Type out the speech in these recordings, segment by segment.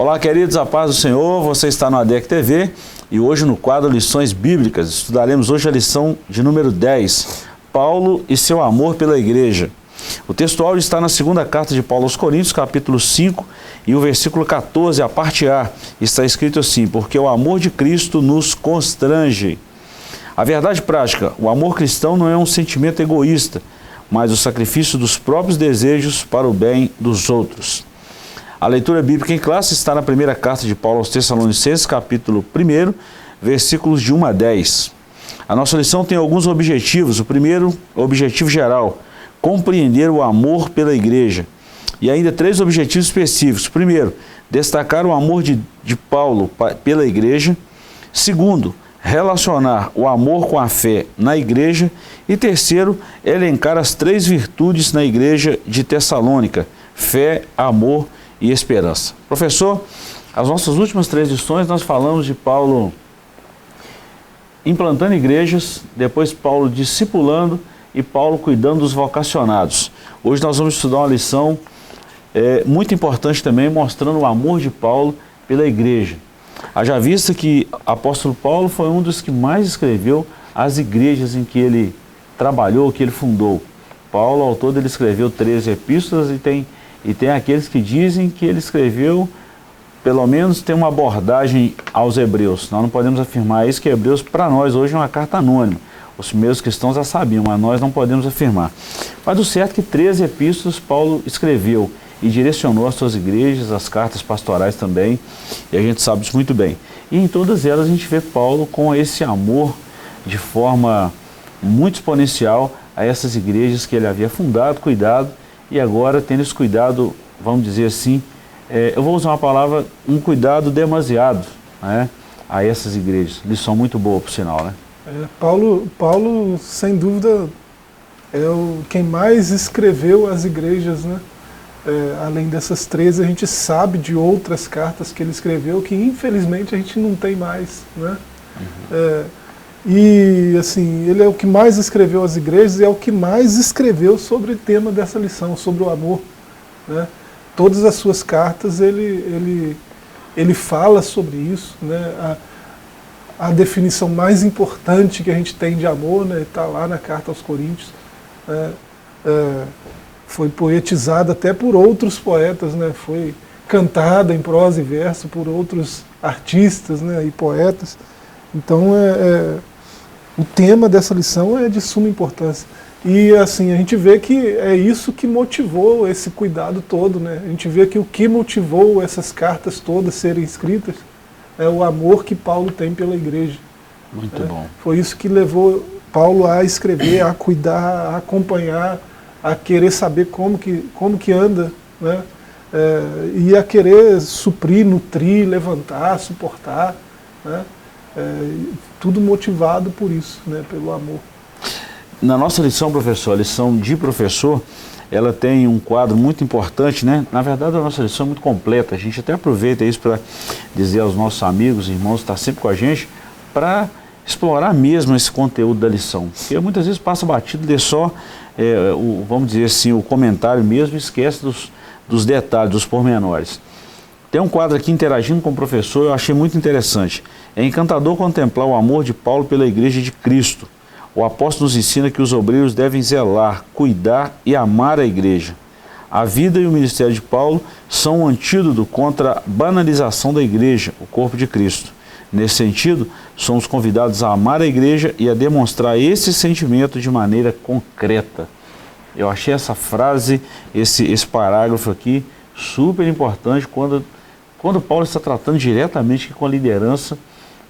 Olá, queridos, a paz do Senhor, você está no ADEC TV e hoje no quadro Lições Bíblicas, estudaremos hoje a lição de número 10, Paulo e seu amor pela igreja. O texto áudio está na segunda carta de Paulo aos Coríntios, capítulo 5, e o versículo 14, a parte A, está escrito assim: porque o amor de Cristo nos constrange. A verdade prática, o amor cristão não é um sentimento egoísta, mas o sacrifício dos próprios desejos para o bem dos outros. A leitura bíblica em classe está na primeira carta de Paulo aos Tessalonicenses, capítulo 1, versículos de 1 a 10. A nossa lição tem alguns objetivos. O primeiro, objetivo geral, compreender o amor pela igreja. E ainda 3 objetivos específicos. Primeiro, destacar o amor de Paulo pela igreja. Segundo, relacionar o amor com a fé na igreja. E terceiro, elencar as 3 virtudes na igreja de Tessalônica: fé, amor e esperança. Professor, as nossas últimas 3 lições nós falamos de Paulo implantando igrejas, depois Paulo discipulando e Paulo cuidando dos vocacionados. Hoje nós vamos estudar uma lição muito importante também, mostrando o amor de Paulo pela igreja. Haja vista que o apóstolo Paulo foi um dos que mais escreveu as igrejas em que ele trabalhou, que ele fundou. Paulo, ao todo, ele escreveu 13 epístolas e tem aqueles que dizem que ele escreveu, pelo menos tem uma abordagem aos hebreus. Nós não podemos afirmar isso, que Hebreus para nós hoje é uma carta anônima. Os primeiros cristãos já sabiam, mas nós não podemos afirmar. Mas o certo é que 13 epístolas Paulo escreveu e direcionou as suas igrejas, as cartas pastorais também, e a gente sabe isso muito bem. E em todas elas a gente vê Paulo com esse amor de forma muito exponencial a essas igrejas que ele havia fundado, cuidado, e agora tendo esse cuidado, vamos dizer assim, eu vou usar uma palavra, um cuidado demasiado, né, a essas igrejas. Lição muito boa, por sinal, né? Paulo, sem dúvida, é quem mais escreveu as igrejas, né? Além dessas 13, a gente sabe de outras cartas que ele escreveu que, infelizmente, a gente não tem mais, né? E, assim, ele é o que mais escreveu as igrejas e é o que mais escreveu sobre o tema dessa lição, sobre o amor, né? Todas as suas cartas, ele fala sobre isso, né? A definição mais importante que a gente tem de amor, né, está lá na carta aos Coríntios. Foi poetizada até por outros poetas, né? Foi cantada em prosa e verso por outros artistas, né, e poetas. Então, o tema dessa lição é de suma importância. E assim, a gente vê que é isso que motivou esse cuidado todo, né? A gente vê que o que motivou essas cartas todas serem escritas é o amor que Paulo tem pela igreja. Muito bom. Foi isso que levou Paulo a escrever, a cuidar, a acompanhar, a querer saber como que anda, né? E a querer suprir, nutrir, levantar, suportar, né? Tudo motivado por isso, né? Pelo amor. Na nossa lição, professor, a lição de professor, ela tem um quadro muito importante, né? Na verdade, a nossa lição é muito completa. A gente até aproveita isso para dizer aos nossos amigos, irmãos, que estão sempre com a gente, para explorar mesmo esse conteúdo da lição. Porque muitas vezes passa batido, lê só, vamos dizer assim, o comentário mesmo, e esquece dos detalhes, dos pormenores. Tem um quadro aqui interagindo com o professor, eu achei muito interessante. É encantador contemplar o amor de Paulo pela igreja de Cristo. O apóstolo nos ensina que os obreiros devem zelar, cuidar e amar a igreja. A vida e o ministério de Paulo são um antídoto contra a banalização da igreja, o corpo de Cristo. Nesse sentido, somos convidados a amar a igreja e a demonstrar esse sentimento de maneira concreta. Eu achei essa frase, esse parágrafo aqui, super importante quando Paulo está tratando diretamente com a liderança,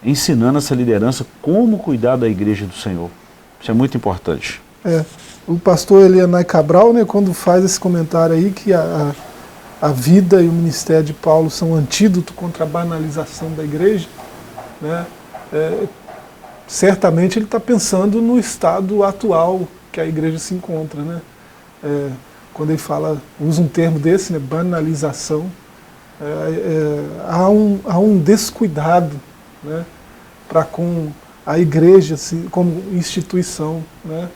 ensinando essa liderança como cuidar da igreja do Senhor. Isso é muito importante. O pastor Elianai Cabral, né, quando faz esse comentário aí, que a vida e o ministério de Paulo são um antídoto contra a banalização da igreja, né, certamente ele está pensando no estado atual que a igreja se encontra, né? Quando ele usa um termo desse, né, banalização, há um descuidado, né, para com a igreja assim, como instituição, né?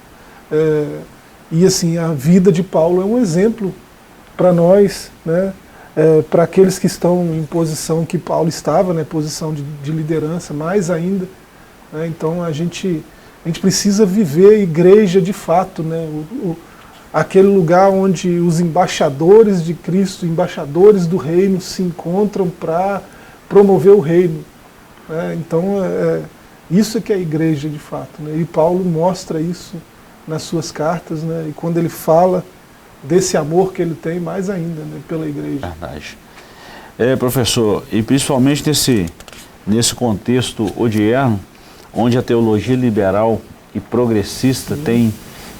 E assim, a vida de Paulo é um exemplo para nós, né? para aqueles que estão em posição que Paulo estava, né, posição de liderança, mais ainda. Né, então a gente precisa viver igreja de fato, né, aquele lugar onde os embaixadores de Cristo, embaixadores do reino se encontram para promover o reino. Né, então isso que é a igreja de fato. Né, e Paulo mostra isso nas suas cartas, né, e quando ele fala desse amor que ele tem, mais ainda, né, pela igreja. Verdade. Professor, e principalmente nesse contexto odierno, onde a teologia liberal e progressista tem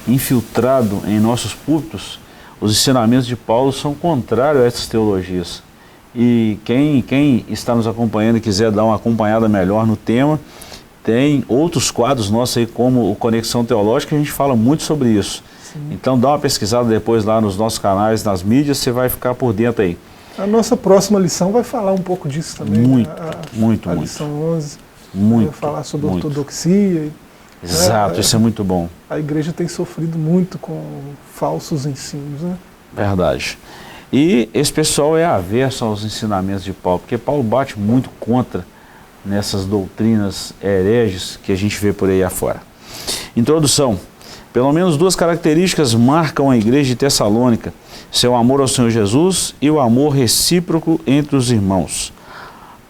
infiltrado em nossos púlpitos, os ensinamentos de Paulo são contrários a essas teologias. E quem está nos acompanhando e quiser dar uma acompanhada melhor no tema, tem outros quadros nossos aí, como o Conexão Teológica, a gente fala muito sobre isso. Sim. Então dá uma pesquisada depois lá nos nossos canais, nas mídias, você vai ficar por dentro aí. A nossa próxima lição vai falar um pouco disso também. Muito. A lição 11 vai falar sobre ortodoxia. Exato, isso é muito bom. A igreja tem sofrido muito com falsos ensinos, né? Verdade. E esse pessoal é averso aos ensinamentos de Paulo, porque Paulo bate muito contra nessas doutrinas hereges que a gente vê por aí afora. Introdução. Pelo menos duas características marcam a igreja de Tessalônica: seu amor ao Senhor Jesus e o amor recíproco entre os irmãos.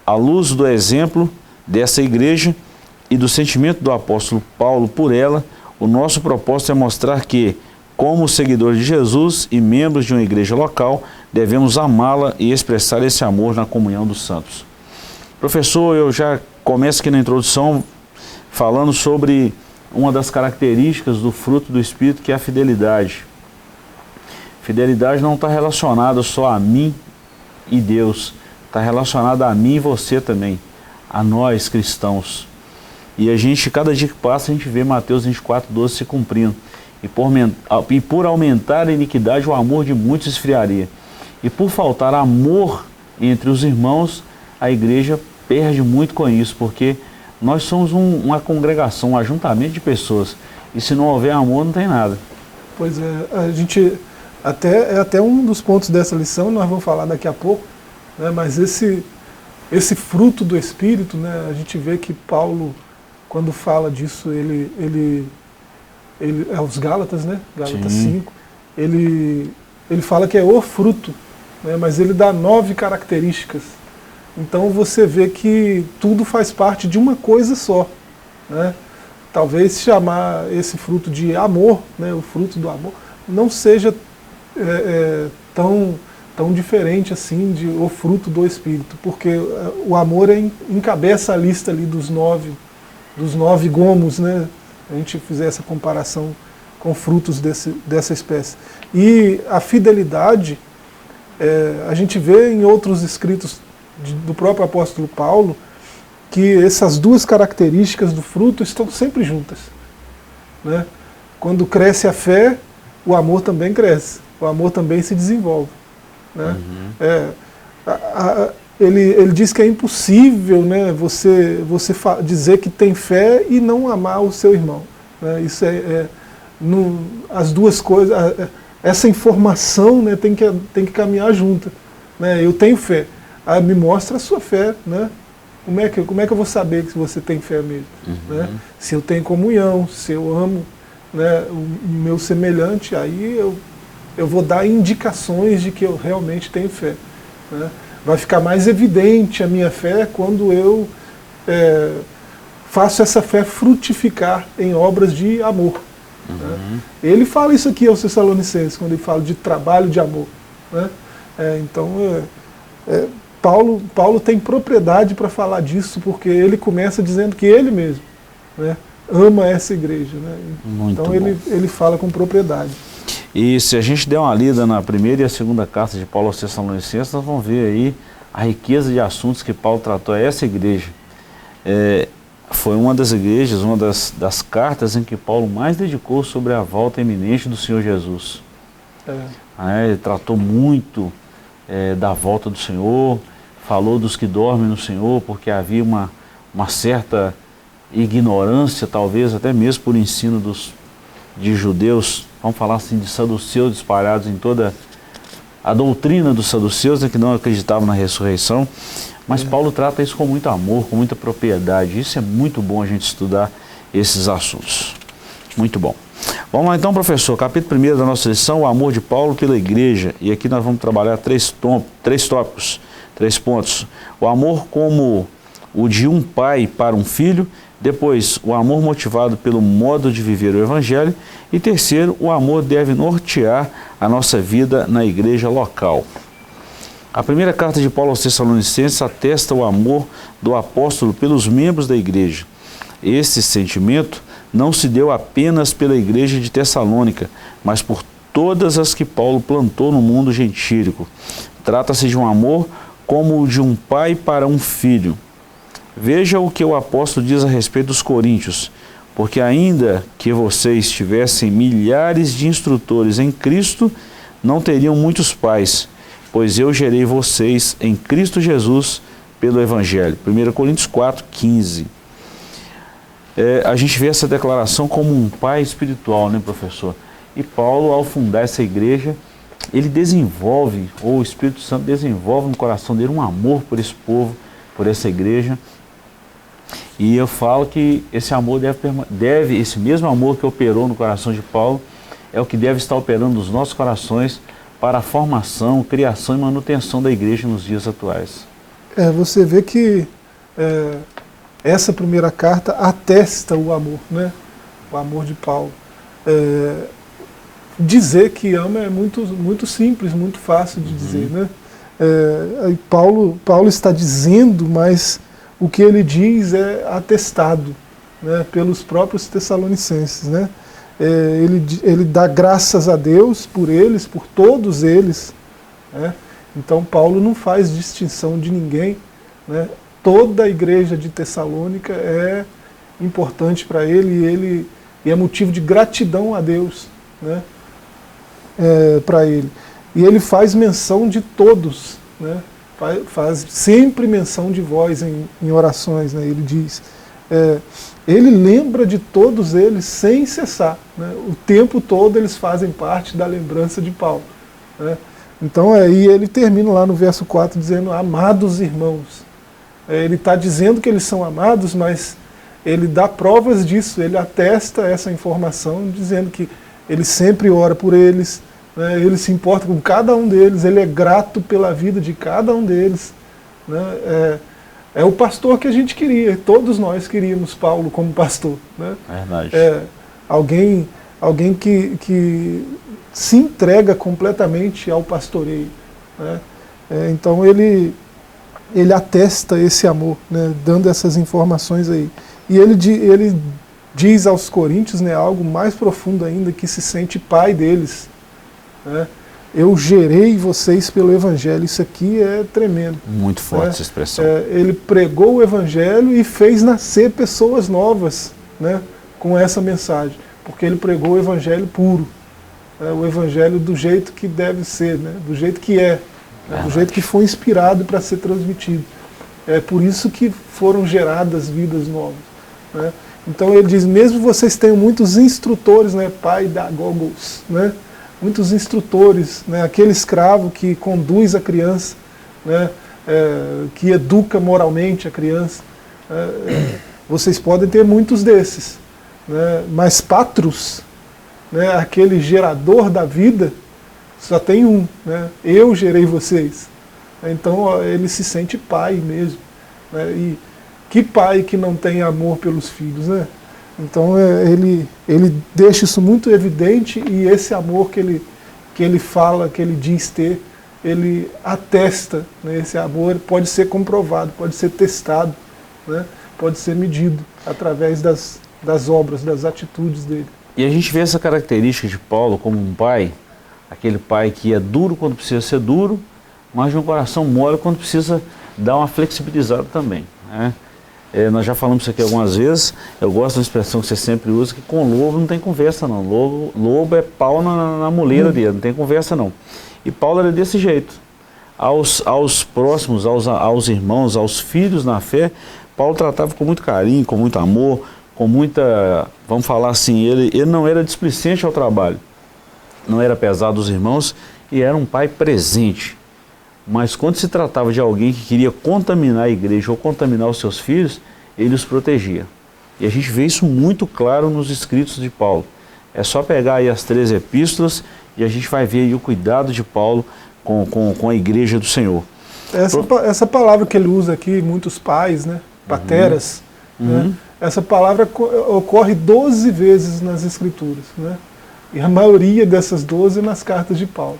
À luz do exemplo dessa igreja e do sentimento do apóstolo Paulo por ela, o nosso propósito é mostrar que, como seguidores de Jesus e membros de uma igreja local, devemos amá-la e expressar esse amor na comunhão dos santos. Professor, eu já começo aqui na introdução falando sobre uma das características do fruto do Espírito, que é a fidelidade. Fidelidade não está relacionada só a mim e Deus, está relacionada a mim e você também, a nós cristãos. E a gente, cada dia que passa, a gente vê Mateus 24:12 se cumprindo. E por aumentar a iniquidade, o amor de muitos esfriaria. E por faltar amor entre os irmãos, a igreja perde muito com isso, porque nós somos uma congregação, um ajuntamento de pessoas. E se não houver amor, não tem nada. Pois é, a gente, até um dos pontos dessa lição, nós vamos falar daqui a pouco, né, mas esse fruto do Espírito, né, a gente vê que Paulo, quando fala disso, ele é os Gálatas, né, Gálatas 5, ele fala que é o fruto, né, mas ele dá 9 características. Então você vê que tudo faz parte de uma coisa só, né? Talvez chamar esse fruto de amor, né, o fruto do amor, não seja tão diferente assim de o fruto do Espírito, porque o amor encabeça a lista ali dos nove gomos, né? A gente fizer essa comparação com frutos dessa espécie. E a fidelidade, a gente vê em outros escritos do próprio apóstolo Paulo, que essas duas características do fruto estão sempre juntas, né? Quando cresce a fé, o amor também cresce, o amor também se desenvolve, né? Ele diz que é impossível, né, você dizer que tem fé e não amar o seu irmão, né? Isso as duas coisas, essa informação, né, tem que caminhar junta, né? Eu tenho fé. Me mostra a sua fé, né? Como é que eu vou saber que você tem fé mesmo? Né? Se eu tenho comunhão, se eu amo, né, o meu semelhante, aí eu vou dar indicações de que eu realmente tenho fé, né? Vai ficar mais evidente a minha fé quando eu faço essa fé frutificar em obras de amor. Né? Ele fala isso aqui aos Tessalonicenses, quando ele fala de trabalho de amor. Né? Paulo tem propriedade para falar disso, porque ele começa dizendo que ele mesmo, né, ama essa igreja. Né? Então ele fala com propriedade. E se a gente der uma lida na primeira e a segunda carta de Paulo aos Tessalonicenses, nós vamos ver aí a riqueza de assuntos que Paulo tratou a essa igreja. Foi uma das igrejas, uma das cartas em que Paulo mais dedicou sobre a volta iminente do Senhor Jesus. Ele tratou muito da volta do Senhor, falou dos que dormem no Senhor, porque havia uma certa ignorância, talvez até mesmo por ensino de judeus, vamos falar assim, de saduceus espalhados em toda a doutrina dos saduceus, né, que não acreditavam na ressurreição, mas Paulo trata isso com muito amor, com muita propriedade. Isso é muito bom a gente estudar esses assuntos. Muito bom. Vamos lá então, professor, capítulo 1 da nossa lição, o amor de Paulo pela igreja. E aqui nós vamos trabalhar três tópicos, 3 pontos. O amor como o de um pai para um filho. Depois, o amor motivado pelo modo de viver o evangelho. E terceiro, o amor deve nortear a nossa vida na igreja local. A primeira carta de Paulo aos Tessalonicenses atesta o amor do apóstolo pelos membros da igreja. Esse sentimento não se deu apenas pela igreja de Tessalônica, mas por todas as que Paulo plantou no mundo gentílico. Trata-se de um amor como o de um pai para um filho. Veja o que o apóstolo diz a respeito dos coríntios. Porque ainda que vocês tivessem milhares de instrutores em Cristo, não teriam muitos pais, pois eu gerei vocês em Cristo Jesus pelo Evangelho. 1 Coríntios 4, 15. A gente vê essa declaração como um pai espiritual, né, professor? E Paulo, ao fundar essa igreja, ele desenvolve, ou o Espírito Santo desenvolve no coração dele um amor por esse povo, por essa igreja. E eu falo que esse amor esse mesmo amor que operou no coração de Paulo, é o que deve estar operando nos nossos corações para a formação, criação e manutenção da igreja nos dias atuais. Você vê que essa primeira carta atesta o amor, né? O amor de Paulo. Dizer que ama é muito simples, muito fácil de dizer, né? Paulo está dizendo, mas o que ele diz é atestado, né, pelos próprios tessalonicenses, né? Ele dá graças a Deus por eles, por todos eles, né? Então Paulo não faz distinção de ninguém, né? Toda a igreja de Tessalônica é importante para ele e é motivo de gratidão a Deus, né? Para ele. E ele faz menção de todos, né? Faz sempre menção de vós em orações, né? Ele diz. Ele lembra de todos eles sem cessar, né? O tempo todo eles fazem parte da lembrança de Paulo, né? Então aí ele termina lá no verso 4 dizendo, amados irmãos. Ele está dizendo que eles são amados, mas ele dá provas disso, ele atesta essa informação, dizendo que ele sempre ora por eles, né? Ele se importa com cada um deles, ele é grato pela vida de cada um deles, né? É o pastor que a gente queria, todos nós queríamos Paulo como pastor, né? Verdade. Alguém que se entrega completamente ao pastoreio, né? Então ele atesta esse amor, né, dando essas informações aí. E ele diz aos coríntios, né, algo mais profundo ainda, que se sente pai deles, né? Eu gerei vocês pelo Evangelho. Isso aqui é tremendo. Muito forte, né, essa expressão. Ele pregou o Evangelho e fez nascer pessoas novas, né, com essa mensagem. Porque ele pregou o Evangelho puro, né, o Evangelho do jeito que deve ser, né, do jeito que é. Do jeito que foi inspirado para ser transmitido. É por isso que foram geradas vidas novas, né? Então ele diz, mesmo vocês tenham muitos instrutores, né, pedagogos, né, muitos instrutores, né, aquele escravo que conduz a criança, né, que educa moralmente a criança, vocês podem ter muitos desses, né, mas patros, né, aquele gerador da vida, só tem um, né? Eu gerei vocês. Então ele se sente pai mesmo, né? E que pai que não tem amor pelos filhos, né? Então ele deixa isso muito evidente, e esse amor que ele fala, que ele diz ter, ele atesta, né? Esse amor pode ser comprovado, pode ser testado, né? Pode ser medido através das obras, das atitudes dele. E a gente vê essa característica de Paulo como um pai, aquele pai que é duro quando precisa ser duro, mas de um coração mole quando precisa dar uma flexibilizada também, né? Nós já falamos isso aqui algumas vezes. Eu gosto da expressão que você sempre usa, que com lobo não tem conversa não. Lobo é pau na muleira dele, não tem conversa não. E Paulo era desse jeito. Aos próximos, aos irmãos, aos filhos na fé, Paulo tratava com muito carinho, com muito amor, com muita, vamos falar assim, ele não era displicente ao trabalho, não era pesado aos irmãos, e era um pai presente. Mas quando se tratava de alguém que queria contaminar a igreja ou contaminar os seus filhos, ele os protegia. E a gente vê isso muito claro nos escritos de Paulo. É só pegar aí as 3 epístolas e a gente vai ver aí o cuidado de Paulo com a igreja do Senhor. Essa palavra que ele usa aqui, muitos pais, né? Pateras, né? Essa palavra ocorre 12 vezes nas Escrituras, né? E a maioria dessas 12 nas cartas de Paulo.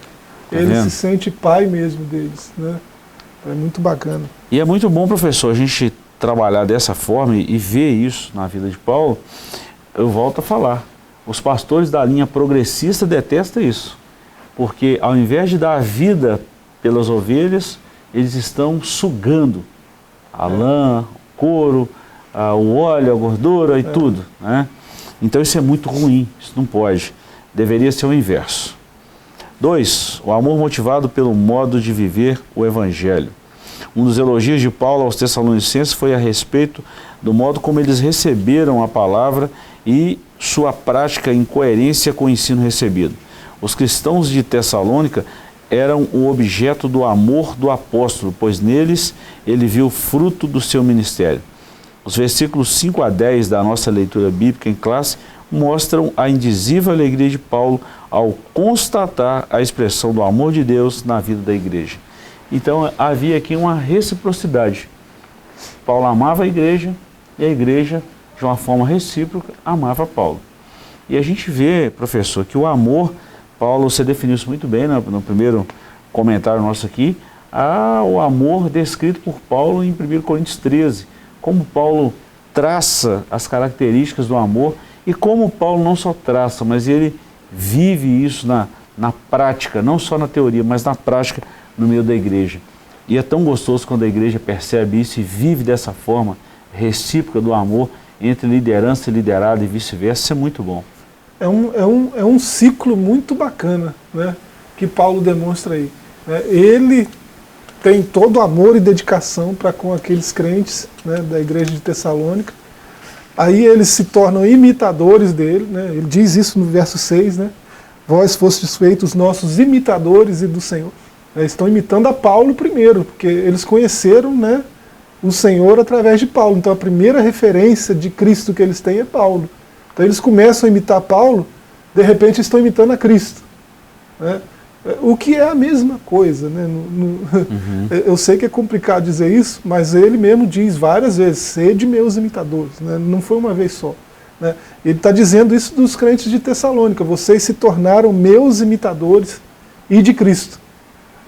Ele se sente pai mesmo deles, né? É muito bacana. E é muito bom, professor, a gente trabalhar dessa forma e ver isso na vida de Paulo. Eu volto a falar, os pastores da linha progressista detestam isso, porque ao invés de dar a vida pelas ovelhas, eles estão sugando a lã, o couro, o óleo, a gordura e tudo, né? Então isso é muito ruim, isso não pode. Deveria ser o inverso. 2. O amor motivado pelo modo de viver o Evangelho. Um dos elogios de Paulo aos Tessalonicenses foi a respeito do modo como eles receberam a palavra e sua prática em coerência com o ensino recebido. Os cristãos de Tessalônica eram o objeto do amor do apóstolo, pois neles ele viu o fruto do seu ministério. Os versículos 5 a 10 da nossa leitura bíblica em classe mostram a indizível alegria de Paulo ao constatar a expressão do amor de Deus na vida da igreja. Então havia aqui uma reciprocidade. Paulo amava a igreja e a igreja, de uma forma recíproca, amava Paulo. E a gente vê, professor, que o amor, Paulo, você definiu isso muito bem no primeiro comentário nosso aqui, o amor descrito por Paulo em 1 Coríntios 13, como Paulo traça as características do amor e como Paulo não só traça, mas ele vive isso na prática, não só na teoria, mas na prática no meio da igreja. E é tão gostoso quando a igreja percebe isso e vive dessa forma recíproca do amor entre liderança e liderado e vice-versa. Isso é muito bom. É um ciclo muito bacana, né, que Paulo demonstra aí. Ele tem todo amor e dedicação para com aqueles crentes, né, da igreja de Tessalônica. Aí eles se tornam imitadores dele, né? Ele diz isso no verso 6, né? Vós fostes feitos nossos imitadores e do Senhor. Eles estão imitando a Paulo primeiro, porque eles conheceram, né, o Senhor através de Paulo. Então a primeira referência de Cristo que eles têm é Paulo. Então eles começam a imitar Paulo, de repente estão imitando a Cristo, né? O que é a mesma coisa, né? Eu sei que é complicado dizer isso, mas ele mesmo diz várias vezes, sede meus imitadores, né? Não foi uma vez só, né? Ele está dizendo isso dos crentes de Tessalônica, vocês se tornaram meus imitadores e de Cristo,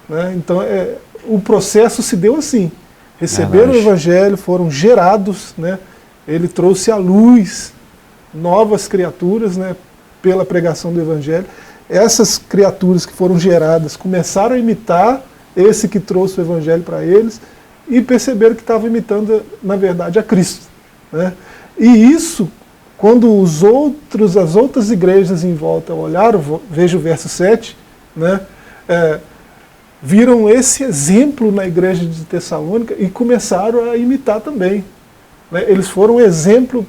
né? Então o processo se deu assim, receberam o Evangelho, foram gerados, né? Ele trouxe à luz novas criaturas, né, pela pregação do Evangelho. Essas criaturas que foram geradas começaram a imitar esse que trouxe o Evangelho para eles e perceberam que estavam imitando, na verdade, a Cristo, né? E isso, quando as outras igrejas em volta olharam, veja o verso 7, né, viram esse exemplo na igreja de Tessalônica e começaram a imitar também. Eles foram exemplo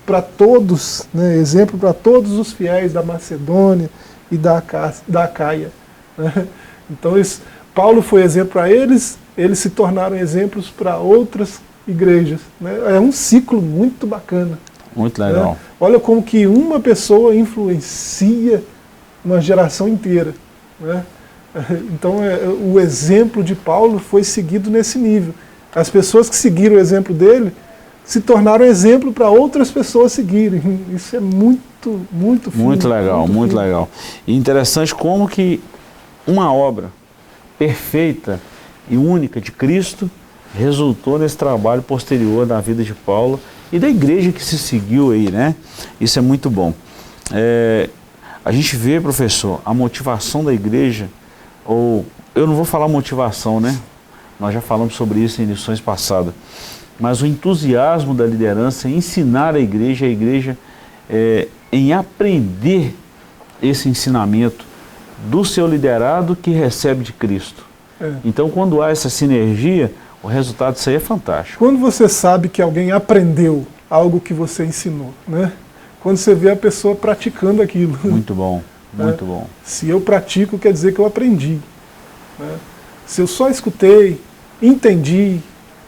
para todos, né, exemplo para todos os fiéis da Macedônia e da Acaia, né? Então Paulo foi exemplo para eles, eles se tornaram exemplos para outras igrejas, né? É um ciclo muito bacana. Muito legal. Né? Olha como que uma pessoa influencia uma geração inteira, né? Então o exemplo de Paulo foi seguido nesse nível. As pessoas que seguiram o exemplo dele se tornaram exemplo para outras pessoas seguirem. Isso é muito, muito fino. Muito legal, muito legal. E interessante como que uma obra perfeita e única de Cristo resultou nesse trabalho posterior da vida de Paulo e da igreja que se seguiu aí, né? Isso é muito bom. A gente vê, professor, a motivação da igreja, ou eu não vou falar motivação, né? Nós já falamos sobre isso em lições passadas. Mas o entusiasmo da liderança em ensinar a igreja em aprender esse ensinamento do seu liderado que recebe de Cristo. Então, quando há essa sinergia, o resultado disso aí é fantástico. Quando você sabe que alguém aprendeu algo que você ensinou, né? Quando você vê a pessoa praticando aquilo. Muito bom. Muito bom. Se eu pratico, quer dizer que eu aprendi. Né? Se eu só escutei, entendi,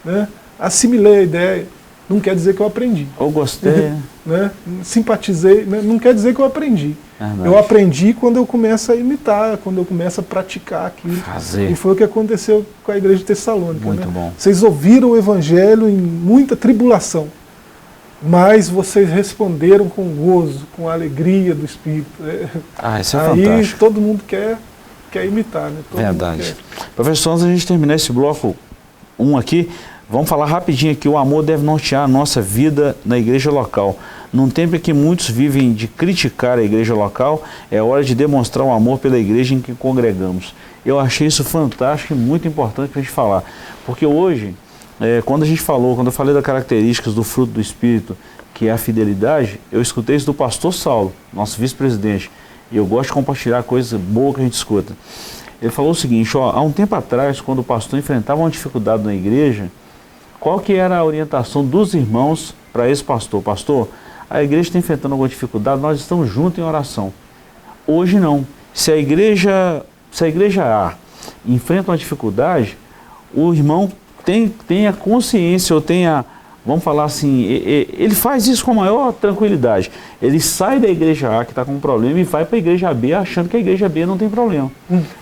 né? Assimilei a ideia, não quer dizer que eu aprendi. Ou gostei. Né? Simpatizei, né? Não quer dizer que eu aprendi. Eu aprendi quando eu começo a imitar, quando eu começo a praticar aquilo. Fazer. E foi o que aconteceu com a igreja de Tessalônica. Muito né? bom. Vocês ouviram o evangelho em muita tribulação, mas vocês responderam com gozo, com a alegria do Espírito. Isso é Aí fantástico. todo mundo quer imitar. Né? Todo Verdade. mundo quer. Professor, antes da gente terminar esse bloco 1 aqui, vamos falar rapidinho aqui, o amor deve nortear a nossa vida na igreja local. Num tempo em que muitos vivem de criticar a igreja local, é hora de demonstrar o amor pela igreja em que congregamos. Eu achei isso fantástico e muito importante para a gente falar. Porque hoje, quando eu falei das características do fruto do Espírito, que é a fidelidade, eu escutei isso do pastor Saulo, nosso vice-presidente. E eu gosto de compartilhar coisas boas que a gente escuta. Ele falou o seguinte, há um tempo atrás, quando o pastor enfrentava uma dificuldade na igreja, qual que era a orientação dos irmãos para esse pastor? Pastor, a igreja está enfrentando alguma dificuldade, nós estamos juntos em oração. Hoje não. Se a igreja A enfrenta uma dificuldade, o irmão tem a consciência, ou tem a, vamos falar assim, ele faz isso com a maior tranquilidade. Ele sai da igreja A que está com um problema e vai para a igreja B achando que a igreja B não tem problema.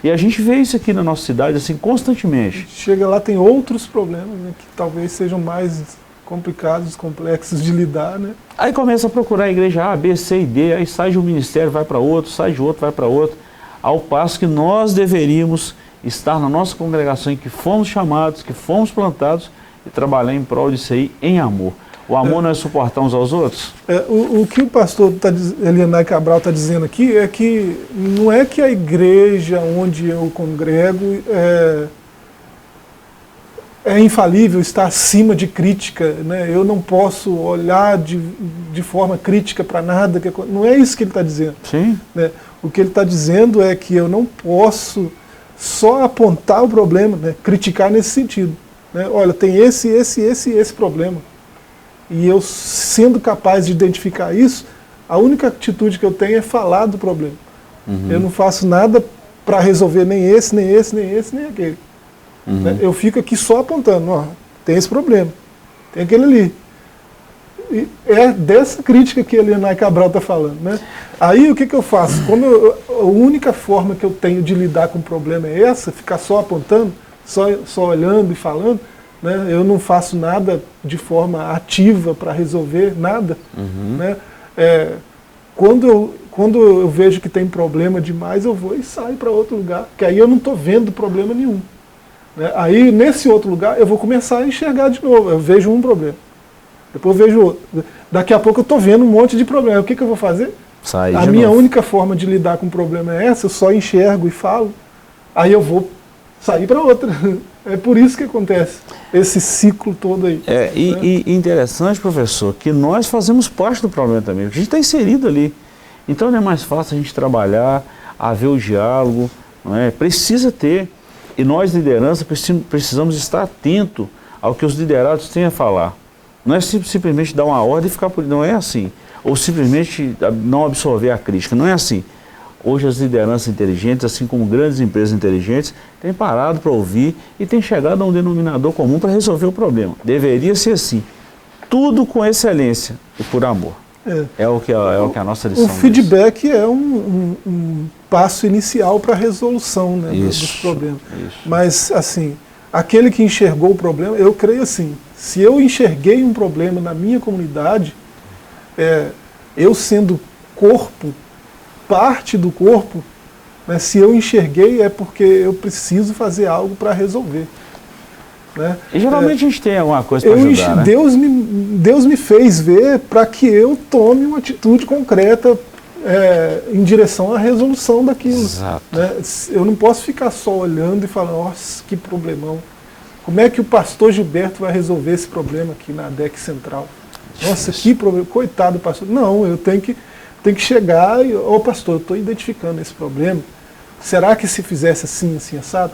E a gente vê isso aqui na nossa cidade assim constantemente. Chega lá, tem outros problemas, né, que talvez sejam mais complicados, complexos de lidar, né? Aí começa a procurar a igreja A, B, C e D, aí sai de um ministério, vai para outro, sai de outro, vai para outro, ao passo que nós deveríamos estar na nossa congregação em que fomos chamados, que fomos plantados e trabalhar em prol disso aí em amor. O amor não é suportar uns aos outros? O que o pastor Elianai Cabral está dizendo aqui é que não é que a igreja onde eu congrego é infalível, está acima de crítica, né? Eu não posso olhar de forma crítica para nada. Não é isso que ele está dizendo. Sim. Né? O que ele está dizendo é que eu não posso só apontar o problema, né? Criticar nesse sentido. Né? Olha, tem esse problema. E eu, sendo capaz de identificar isso, a única atitude que eu tenho é falar do problema. Eu não faço nada para resolver nem esse, nem aquele. Né? Eu fico aqui só apontando, ó, tem esse problema, tem aquele ali. E é dessa crítica que a Elianai Cabral está falando. Né? Aí o que eu faço? A única forma que eu tenho de lidar com o problema é essa, ficar só apontando, só olhando e falando, né? Eu não faço nada de forma ativa para resolver nada. Né? Quando eu vejo que tem problema demais, eu vou e saio para outro lugar, que aí eu não estou vendo problema nenhum. Né? Aí, nesse outro lugar, eu vou começar a enxergar de novo. Eu vejo um problema, depois eu vejo outro. Daqui a pouco eu estou vendo um monte de problema. O que eu vou fazer? A minha única forma de lidar com o problema é essa, eu só enxergo e falo, aí eu vou sair para outra. É por isso que acontece esse ciclo todo aí. E interessante, professor, que nós fazemos parte do problema também, porque a gente está inserido ali. Então não é mais fácil a gente trabalhar, haver o diálogo, não é? Precisa ter. E nós, liderança, precisamos estar atento ao que os liderados têm a falar. Não é simplesmente dar uma ordem e ficar por... Não é assim. Ou simplesmente não absorver a crítica. Não é assim. Hoje as lideranças inteligentes, assim como grandes empresas inteligentes, têm parado para ouvir e têm chegado a um denominador comum para resolver o problema. Deveria ser assim. Tudo com excelência e por amor. É o que a nossa lição diz. O feedback é um passo inicial para a resolução, né, dos problemas. Mas, assim, aquele que enxergou o problema, eu creio assim, se eu enxerguei um problema na minha comunidade, eu sendo corpo, parte do corpo, né, se eu enxerguei é porque eu preciso fazer algo para resolver. Né? E geralmente a gente tem alguma coisa para ajudar, né? Deus me fez ver para que eu tome uma atitude concreta em direção à resolução daquilo. Exato. Né? Eu não posso ficar só olhando e falando, nossa, que problemão. Como é que o pastor Gilberto vai resolver esse problema aqui na ADEC Central? Nossa, que problema, coitado do pastor. Não, eu tenho que chegar e, pastor, eu estou identificando esse problema. Será que se fizesse assim, assim, assado?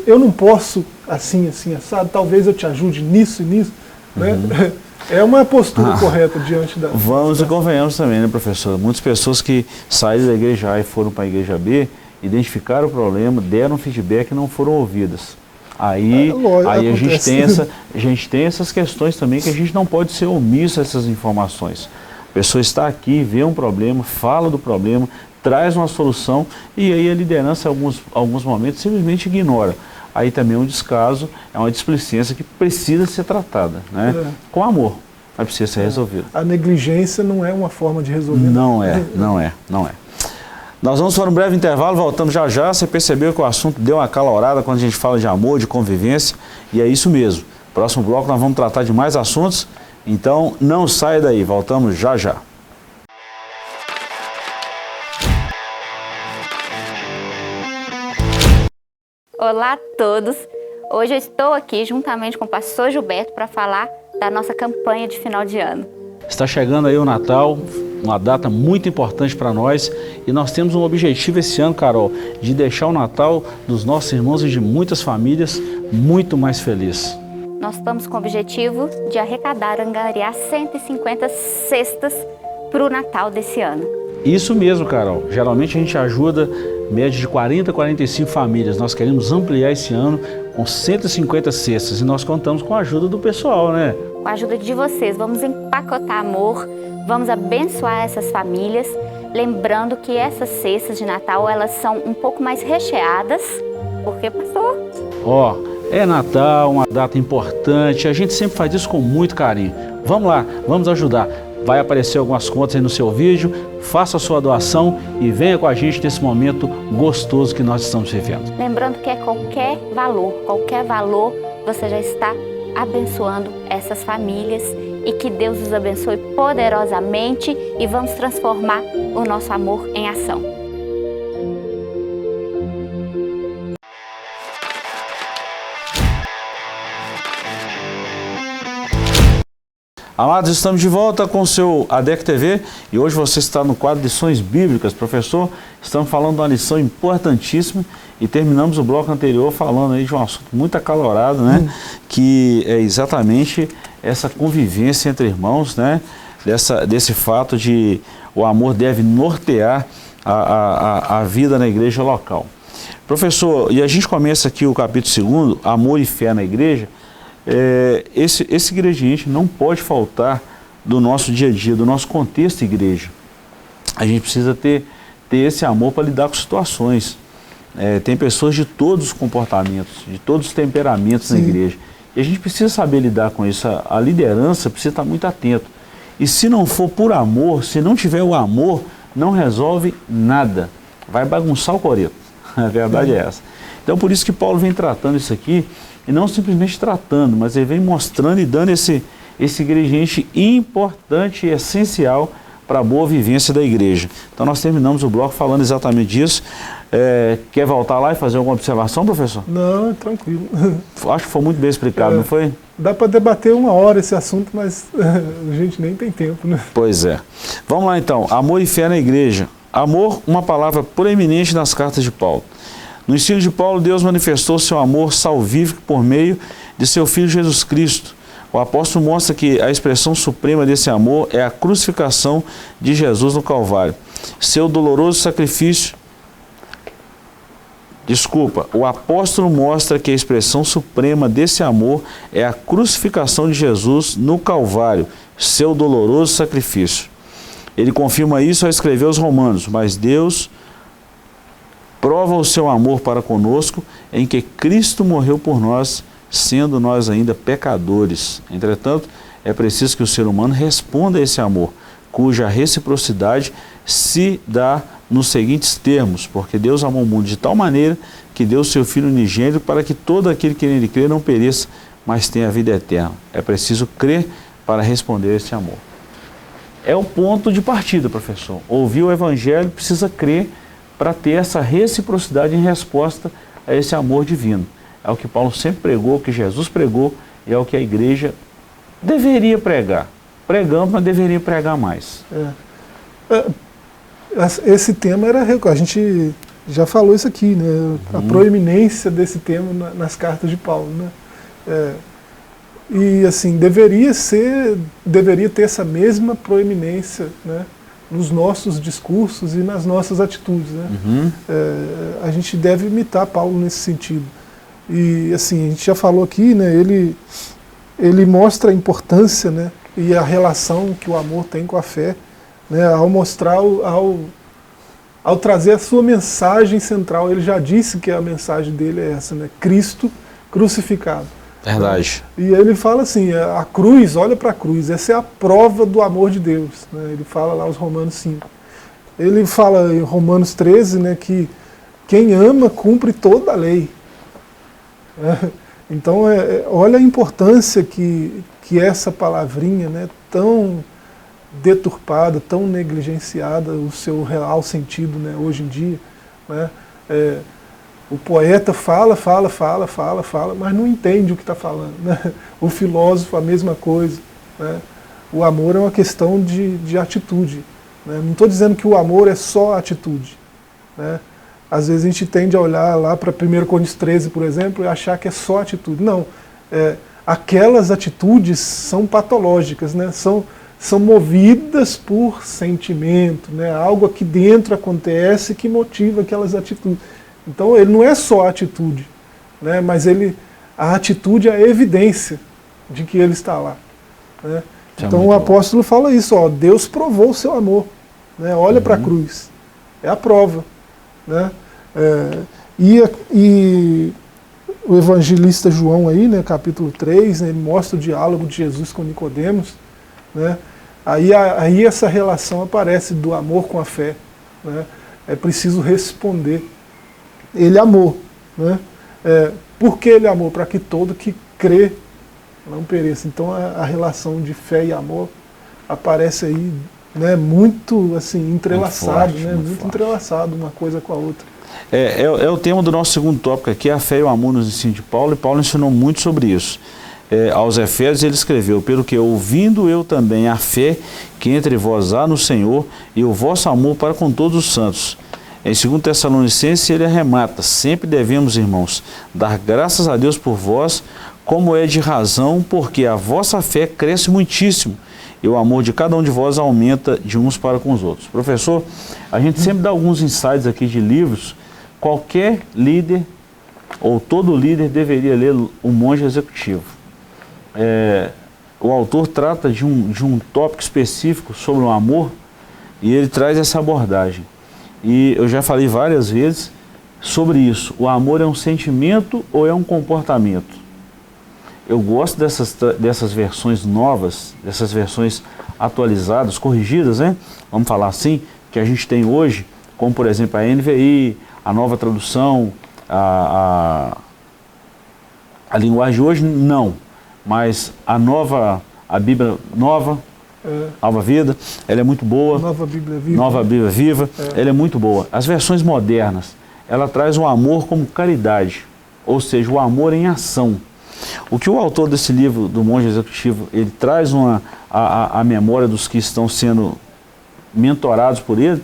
Eu não posso assim, assim, assado, talvez eu te ajude nisso e nisso. Né? É uma postura correta diante da... Vamos e convenhamos também, né, professor? Muitas pessoas que saíram da igreja A e foram para a igreja B, identificaram o problema, deram feedback e não foram ouvidas. Aí a gente tem essas questões também que a gente não pode ser omisso a essas informações. A pessoa está aqui, vê um problema, fala do problema, traz uma solução e aí a liderança em alguns momentos simplesmente ignora. Aí também é um descaso, é uma displicência que precisa ser tratada, né? Com amor, mas precisa ser resolvido. A negligência não é uma forma de resolver. Não é. Nós vamos para um breve intervalo, voltamos já já. Você percebeu que o assunto deu uma calorada quando a gente fala de amor, de convivência, e é isso mesmo. Próximo bloco nós vamos tratar de mais assuntos, então não saia daí, voltamos já já. Olá a todos! Hoje eu estou aqui juntamente com o pastor Gilberto para falar da nossa campanha de final de ano. Está chegando aí o Natal, uma data muito importante para nós e nós temos um objetivo esse ano, Carol, de deixar o Natal dos nossos irmãos e de muitas famílias muito mais feliz. Nós estamos com o objetivo de arrecadar, angariar 150 cestas para o Natal desse ano. Isso mesmo, Carol. Geralmente a gente ajuda média de 40 a 45 famílias. Nós queremos ampliar esse ano com 150 cestas e nós contamos com a ajuda do pessoal, né? Com a ajuda de vocês, vamos empacotar amor, vamos abençoar essas famílias, lembrando que essas cestas de Natal, elas são um pouco mais recheadas, porque, pastor? É Natal, uma data importante, a gente sempre faz isso com muito carinho. Vamos lá, vamos ajudar. Vai aparecer algumas contas aí no seu vídeo, faça a sua doação e venha com a gente nesse momento gostoso que nós estamos vivendo. Lembrando que é qualquer valor, você já está abençoando essas famílias e que Deus os abençoe poderosamente e vamos transformar o nosso amor em ação. Amados, estamos de volta com o seu ADEC TV e hoje você está no quadro Lições Bíblicas. Professor, estamos falando de uma lição importantíssima e terminamos o bloco anterior falando aí de um assunto muito acalorado, né? Que é exatamente essa convivência entre irmãos, né? Desse fato de o amor deve nortear a vida na igreja local. Professor, e a gente começa aqui o capítulo 2, Amor e Fé na Igreja. Esse ingrediente não pode faltar do nosso dia a dia, do nosso contexto igreja. A gente precisa ter esse amor para lidar com situações. Tem pessoas de todos os comportamentos, de todos os temperamentos na igreja. E a gente precisa saber lidar com isso. A liderança precisa estar muito atento. E se não for por amor, se não tiver o amor, não resolve nada. Vai bagunçar o coreto. A verdade é essa. Então por isso que Paulo vem tratando isso aqui, e não simplesmente tratando, mas ele vem mostrando e dando esse ingrediente importante e essencial para a boa vivência da igreja. Então nós terminamos o bloco falando exatamente disso. Quer voltar lá e fazer alguma observação, professor? Não, tranquilo. Acho que foi muito bem explicado, não foi? Dá para debater 1 hora esse assunto, mas a gente nem tem tempo, né? Pois é. Vamos lá então, amor e fé na igreja. Amor, uma palavra proeminente nas cartas de Paulo. No ensino de Paulo, Deus manifestou seu amor salvífico por meio de seu Filho Jesus Cristo. O apóstolo mostra que a expressão suprema desse amor é a crucificação de Jesus no Calvário. Seu doloroso sacrifício... O apóstolo mostra que a expressão suprema desse amor é a crucificação de Jesus no Calvário, seu doloroso sacrifício. Ele confirma isso ao escrever aos Romanos, mas Deus prova o seu amor para conosco em que Cristo morreu por nós, sendo nós ainda pecadores. Entretanto, é preciso que o ser humano responda a esse amor, cuja reciprocidade se dá nos seguintes termos: porque Deus amou o mundo de tal maneira que deu o seu Filho unigênito para que todo aquele que nele crê não pereça, mas tenha a vida eterna. É preciso crer para responder a esse amor. É o ponto de partida, professor. Ouvir o Evangelho, precisa crer para ter essa reciprocidade em resposta a esse amor divino. É o que Paulo sempre pregou, o que Jesus pregou, e é o que a igreja deveria pregar. Pregamos, mas deveria pregar mais. Esse tema a gente já falou isso aqui, né? A proeminência desse tema nas cartas de Paulo, né? E assim, deveria ter essa mesma proeminência, né, nos nossos discursos e nas nossas atitudes, né? A gente deve imitar Paulo nesse sentido. E assim, a gente já falou aqui, né, ele mostra a importância, né, e a relação que o amor tem com a fé, né, ao mostrar, ao trazer a sua mensagem central. Ele já disse que a mensagem dele é essa, né, Cristo crucificado. Verdade. E ele fala assim, a cruz, olha para a cruz, essa é a prova do amor de Deus, né? Ele fala lá aos Romanos 5. Ele fala em Romanos 13, né, que quem ama cumpre toda a lei. Então, olha a importância que essa palavrinha, né, tão deturpada, tão negligenciada, o seu real sentido, né, hoje em dia, né, o poeta fala, mas não entende o que está falando, né? O filósofo, a mesma coisa, né? O amor é uma questão de atitude, né? Não estou dizendo que o amor é só atitude, né? Às vezes a gente tende a olhar lá para 1 Coríntios 13, por exemplo, e achar que é só atitude. Não, aquelas atitudes são patológicas, né? São movidas por sentimento, né? Algo aqui dentro acontece que motiva aquelas atitudes. Então ele não é só a atitude, né, mas a atitude é a evidência de que ele está lá, né? Então o apóstolo fala isso, ó, Deus provou o seu amor, né? Olha para a cruz, é a prova, né? E o evangelista João aí, né, capítulo 3, né, ele mostra o diálogo de Jesus com Nicodemos, né? Aí essa relação aparece do amor com a fé, né? É preciso responder. Ele amou, né? Por que ele amou? Para que todo que crê não pereça. Então a relação de fé e amor aparece aí, né, muito assim, entrelaçado, né? Muito entrelaçado uma coisa com a outra. É o tema do nosso segundo tópico aqui, a fé e o amor nos ensina de Paulo, e Paulo ensinou muito sobre isso. Aos Efésios ele escreveu, pelo que ouvindo eu também a fé que entre vós há no Senhor e o vosso amor para com todos os santos. Em 2 Tessalonicenses ele arremata, sempre devemos, irmãos, dar graças a Deus por vós, como é de razão, porque a vossa fé cresce muitíssimo e o amor de cada um de vós aumenta de uns para com os outros. Professor, a gente sempre dá alguns insights aqui de livros. Qualquer líder, ou todo líder, deveria ler O Monge Executivo. O autor trata de um tópico específico sobre o amor e ele traz essa abordagem. E eu já falei várias vezes sobre isso. O amor é um sentimento ou é um comportamento? Eu gosto dessas versões novas, dessas versões atualizadas, corrigidas, né? Vamos falar assim, que a gente tem hoje, como por exemplo a NVI, a nova tradução, a linguagem de hoje, não. Mas a Bíblia nova, Nova Vida, ela é muito boa. Nova Bíblia Viva. Nova Bíblia Viva, ela é muito boa. As versões modernas, ela traz o amor como caridade, ou seja, o amor em ação. O que o autor desse livro, do Monge Executivo, ele traz a memória dos que estão sendo mentorados por ele,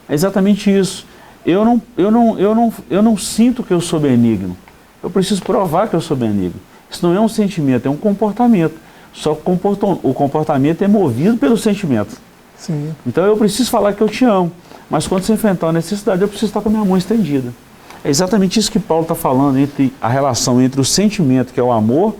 é exatamente isso. Eu não sinto que eu sou benigno, eu preciso provar que eu sou benigno. Isso não é um sentimento, é um comportamento. Só que o comportamento é movido pelo sentimento. Sim. Então eu preciso falar que eu te amo, mas quando você enfrentar uma necessidade, eu preciso estar com a minha mão estendida. É exatamente isso que Paulo está falando, entre a relação entre o sentimento, que é o amor,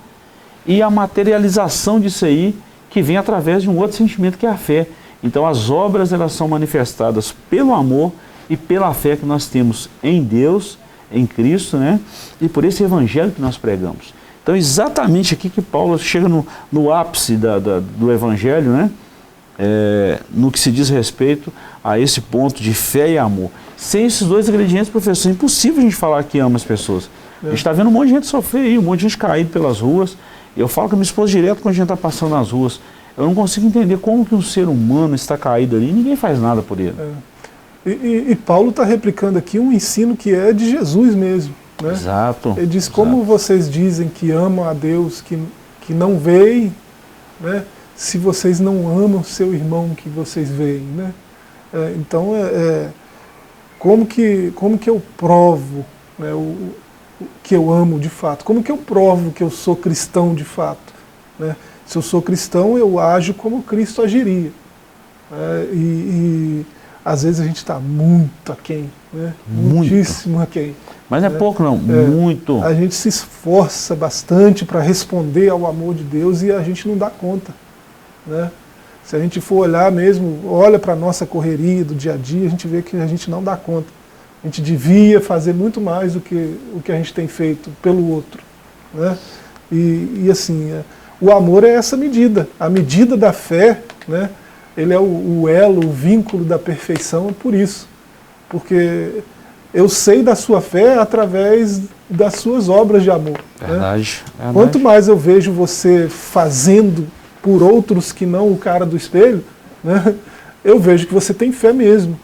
e a materialização disso aí, que vem através de um outro sentimento, que é a fé. Então as obras, elas são manifestadas pelo amor e pela fé que nós temos em Deus, em Cristo, né? E por esse evangelho que nós pregamos. Então, exatamente aqui que Paulo chega no ápice do Evangelho, né? No que se diz respeito a esse ponto de fé e amor. Sem esses dois ingredientes, professor, é impossível a gente falar que ama as pessoas. A gente está vendo um monte de gente sofrer aí, um monte de gente caído pelas ruas. Eu falo com a minha esposa direto quando a gente está passando nas ruas. Eu não consigo entender como que um ser humano está caído ali e ninguém faz nada por ele. E Paulo está replicando aqui um ensino que é de Jesus mesmo. Né? Exato. Ele diz, como vocês dizem que amam a Deus, que não veem, né? Se vocês não amam seu irmão que vocês veem, né? Então, como que eu provo, né, o que eu amo de fato? Como que eu provo que eu sou cristão de fato? né? Se eu sou cristão, eu ajo como Cristo agiria. E às vezes a gente está muito aquém, né? Muitíssimo aquém. Mas não é pouco não, muito. A gente se esforça bastante para responder ao amor de Deus e a gente não dá conta, né? Se a gente for olhar mesmo, olha para a nossa correria do dia a dia, a gente vê que a gente não dá conta. A gente devia fazer muito mais do que o que a gente tem feito pelo outro, né? E assim, o amor é essa medida, a medida da fé, né? Ele é o elo, o vínculo da perfeição, é por isso. Porque eu sei da sua fé através das suas obras de amor. Verdade, né? Verdade. Quanto mais eu vejo você fazendo por outros que não o cara do espelho, né? Eu vejo que você tem fé mesmo,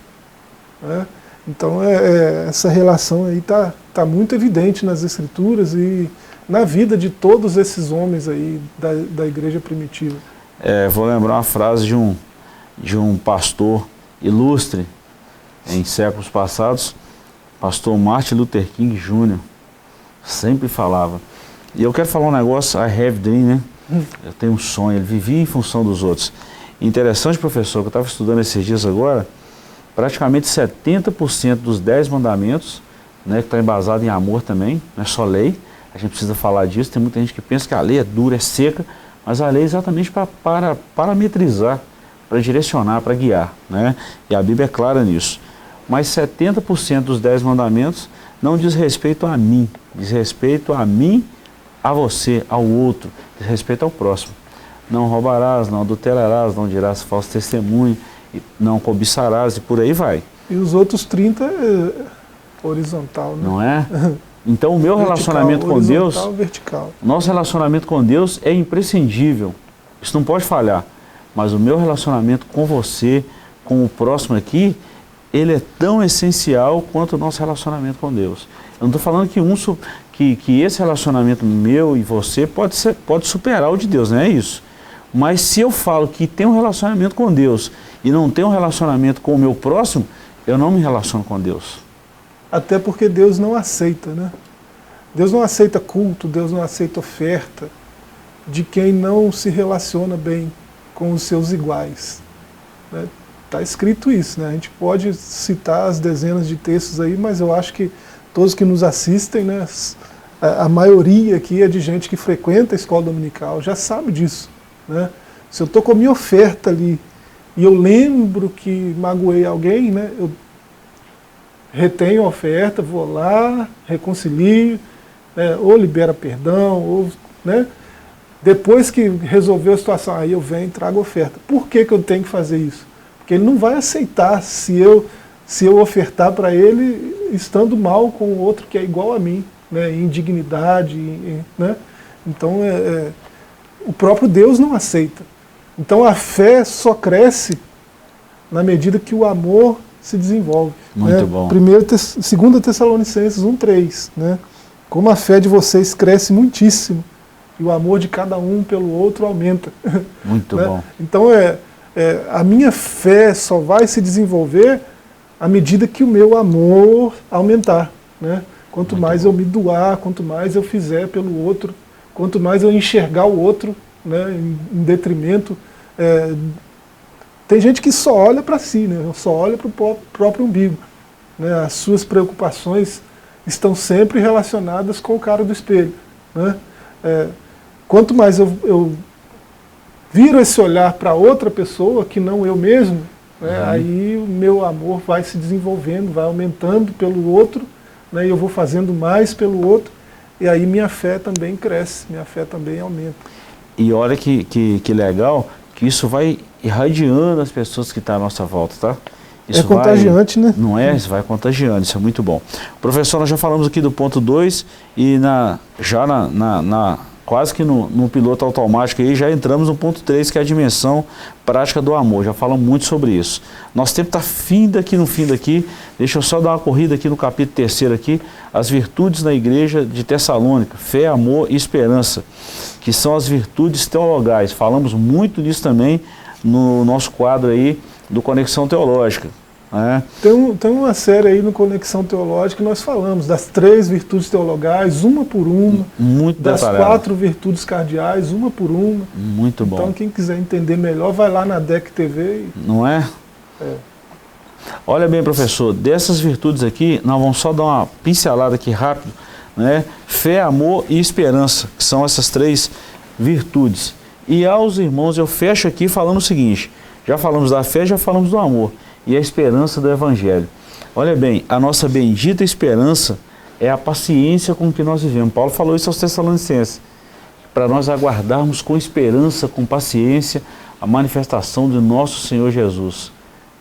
né? Então essa relação aí tá muito evidente nas Escrituras e na vida de todos esses homens aí da igreja primitiva. Vou lembrar uma frase de um pastor ilustre em séculos passados, pastor Martin Luther King Jr. sempre falava, e eu quero falar um negócio, I have dream, né? Eu tenho um sonho, ele vivia em função dos outros. Interessante, professor, que eu estava estudando esses dias agora, praticamente 70% dos 10 mandamentos, né, que está embasado em amor também, não é só lei, a gente precisa falar disso, tem muita gente que pensa que a lei é dura, é seca, mas a lei é exatamente para parametrizar, para direcionar, para guiar, né? E a Bíblia é clara nisso. Mas 70% dos 10 mandamentos não diz respeito a mim, diz respeito a mim, a você, ao outro, diz respeito ao próximo. Não roubarás, não adulterarás, não dirás falso testemunho, não cobiçarás e por aí vai. E os outros 30 é horizontal, né? Não é? Então o meu relacionamento com Deus, vertical. Nosso relacionamento com Deus é imprescindível, isso não pode falhar, mas o meu relacionamento com você, com o próximo aqui, ele é tão essencial quanto o nosso relacionamento com Deus. Eu não estou falando que esse relacionamento meu e você pode superar o de Deus, não é isso. Mas se eu falo que tem um relacionamento com Deus e não tem um relacionamento com o meu próximo, eu não me relaciono com Deus. Até porque Deus não aceita, né? Deus não aceita culto, Deus não aceita oferta de quem não se relaciona bem com os seus iguais. Está escrito isso, né? A gente pode citar as dezenas de textos aí, mas eu acho que todos que nos assistem, né, a maioria aqui é de gente que frequenta a escola dominical, já sabe disso, né? Se eu estou com a minha oferta ali e eu lembro que magoei alguém, né, eu retenho a oferta, vou lá, reconcilio, ou libera perdão, ou, né, depois que resolveu a situação, aí eu venho e trago a oferta. Por que eu tenho que fazer isso? Porque ele não vai aceitar se eu ofertar para ele estando mal com o outro que é igual a mim, né, em dignidade, né? Então o próprio Deus não aceita. Então a fé só cresce na medida que o amor se desenvolve. Muito bom. 2 Tessalonicenses 1:3, né? Como a fé de vocês cresce muitíssimo e o amor de cada um pelo outro aumenta. Muito né? bom. Então a minha fé só vai se desenvolver à medida que o meu amor aumentar, né? Quanto Muito mais bom. eu me doar, quanto mais eu fizer pelo outro, quanto mais eu enxergar o outro, né, em detrimento. Tem gente que só olha para si, né, só olha para o próprio umbigo. Né, as suas preocupações estão sempre relacionadas com o cara do espelho. Né? Quanto mais eu viro esse olhar para outra pessoa, que não eu mesmo, né, aí o meu amor vai se desenvolvendo, vai aumentando pelo outro, né, e eu vou fazendo mais pelo outro, e aí minha fé também cresce, minha fé também aumenta. E olha que legal, que isso vai irradiando as pessoas que estão à nossa volta, tá? Isso contagiante, né? Não é? Isso vai contagiando, isso é muito bom. Professor, nós já falamos aqui do ponto 2 e quase que no piloto automático aí já entramos no ponto 3, que é a dimensão prática do amor. Já falamos muito sobre isso. Nosso tempo está no fim daqui. Deixa eu só dar uma corrida aqui no capítulo 3 aqui, as virtudes na igreja de Tessalônica, fé, amor e esperança, que são as virtudes teologais. Falamos muito disso também no nosso quadro aí do Conexão Teológica. Tem uma série aí no Conexão Teológica que nós falamos das 3 virtudes teologais, uma por uma. Muito das detalhado. 4 virtudes cardeais, uma por uma. Muito bom. Então, quem quiser entender melhor, vai lá na DEC TV. Não é? Olha bem, professor, dessas virtudes aqui, nós vamos só dar uma pincelada aqui rápido, né? Fé, amor e esperança, que são essas 3 virtudes. E aos irmãos, eu fecho aqui falando o seguinte, já falamos da fé, já falamos do amor, e a esperança do Evangelho. Olha bem, a nossa bendita esperança é a paciência com que nós vivemos. Paulo falou isso aos Tessalonicenses, para nós aguardarmos com esperança, com paciência, a manifestação de nosso Senhor Jesus.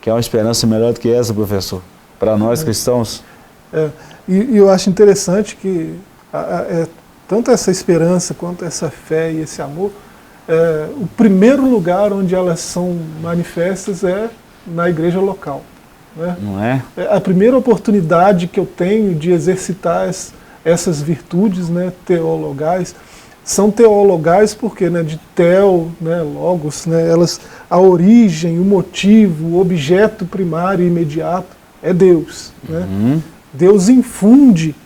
Que é uma esperança melhor do que essa, professor, para nós cristãos. E eu acho interessante que tanto essa esperança quanto essa fé e esse amor, o primeiro lugar onde elas são manifestas é na igreja local. Né? Não é? A primeira oportunidade que eu tenho de exercitar essas virtudes, né, teologais, são teologais porque, né, de teo, né, logos, né, a origem, o motivo, o objeto primário e imediato é Deus. Né? Deus infunde,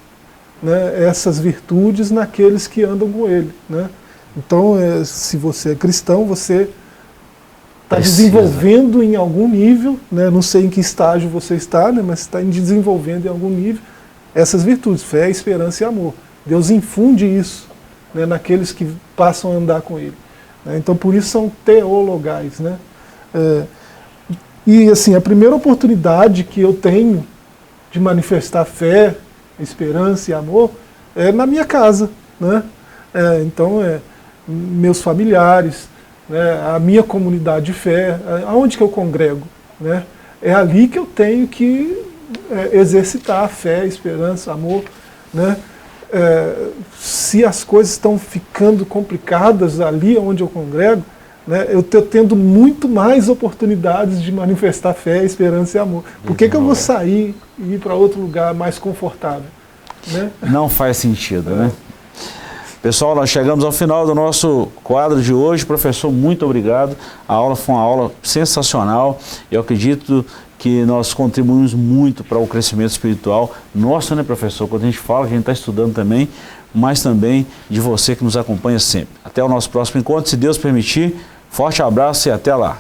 né, essas virtudes naqueles que andam com Ele. Né? Então, se você é cristão, você está desenvolvendo em algum nível, né, não sei em que estágio você está, né, mas está desenvolvendo em algum nível essas virtudes, fé, esperança e amor. Deus infunde isso, né, naqueles que passam a andar com Ele. Né? Então, por isso são teologais. Né? E assim, a primeira oportunidade que eu tenho de manifestar fé, esperança e amor é na minha casa. Né? Então, meus familiares, né, a minha comunidade de fé, aonde que eu congrego. Né? É ali que eu tenho que exercitar a fé, esperança, amor. Né? Se as coisas estão ficando complicadas ali onde eu congrego, né, eu estou tendo muito mais oportunidades de manifestar fé, esperança e amor. Por que eu vou sair e ir para outro lugar mais confortável? Né? Não faz sentido, né? Pessoal, nós chegamos ao final do nosso quadro de hoje. Professor, muito obrigado. A aula foi uma aula sensacional. Eu acredito que nós contribuímos muito para o crescimento espiritual nosso, né, professor? Quando a gente fala, a gente está estudando também, mas também de você que nos acompanha sempre. Até o nosso próximo encontro, se Deus permitir. Forte abraço e até lá.